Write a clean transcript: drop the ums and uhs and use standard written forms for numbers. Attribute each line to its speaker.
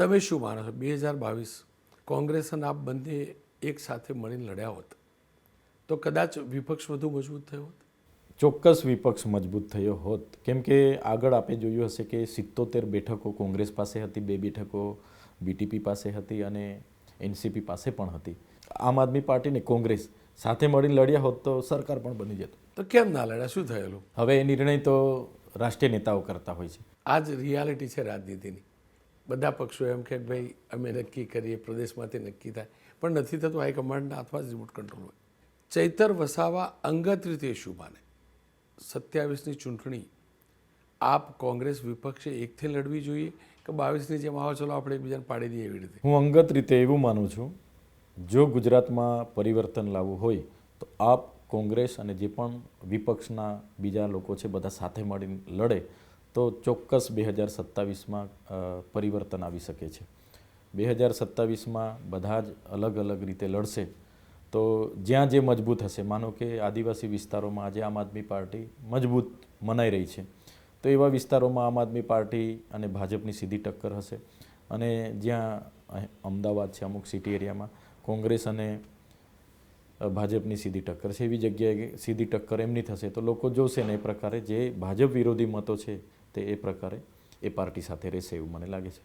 Speaker 1: તમે શું માનો છો 2022 કોંગ્રેસ અને આપ બંને એક સાથે મળીને લડ્યા હોત તો કદાચ વિપક્ષ વધુ મજબૂત થયો હોત?
Speaker 2: ચોક્કસ વિપક્ષ મજબૂત થયો હોત, કેમ કે આગળ આપણે જોયું હશે કે 77 બેઠકો કોંગ્રેસ પાસે હતી, 2 બેઠકો બીટીપી પાસે હતી અને એનસીપી પાસે પણ હતી. આમ આદમી પાર્ટી ને કોંગ્રેસ સાથે મળીને લડ્યા હોત તો સરકાર પણ બની જતું.
Speaker 1: તો કેમ ના લડ્યા? શું થયેલું?
Speaker 2: હવે એ નિર્ણય તો રાષ્ટ્રીય નેતાઓ કરતા હોય છે.
Speaker 1: આ જ રિયાલિટી છે રાજનીતિની. બધા પક્ષો એમ કે ભાઈ અમે નક્કી કરીએ, પ્રદેશમાંથી નક્કી થાય, પણ નથી થતું. હાઈકમાન્ડના હાથમાં જ રિમોટ કંટ્રોલ હોય. ચૈતર વસાવા અંગત રીતે શું માને? 27ની ચૂંટણી આપ કોંગ્રેસ વિપક્ષે એકથી લડવી જોઈએ કે 22ની જેમ આવો ચલો આપણે એકબીજાને પાડી દઈએ એવી રીતે?
Speaker 2: હું અંગત રીતે એવું માનું છું, જો ગુજરાતમાં પરિવર્તન લાવવું હોય તો આપ કોંગ્રેસ અને જે પણ વિપક્ષના બીજા લોકો છે બધા સાથે મળીને લડે તો ચોક્કસ 2027માં પરિવર્તન આવી શકે છે. 2027માં બધા જ અલગ અલગ રીતે લડશે તો જ્યાં જે મજબૂત હશે, માનો કે આદિવાસી વિસ્તારોમાં આજે આમ આદમી પાર્ટી મજબૂત મનાઈ રહી છે, તો એવા વિસ્તારોમાં આમ આદમી પાર્ટી અને ભાજપની સીધી ટક્કર હશે. અને જ્યાં અમદાવાદ છે, અમુક સિટી એરિયામાં કોંગ્રેસ અને ભાજપની સીધી ટક્કર છે, એવી જગ્યાએ સીધી ટક્કર એમની થશે તો લોકો જોશે ને એ પ્રકારે જે ભાજપ વિરોધી મતો છે તે એ પ્રકારે એ પાર્ટી સાથે રહેશે એવું મને લાગે છે.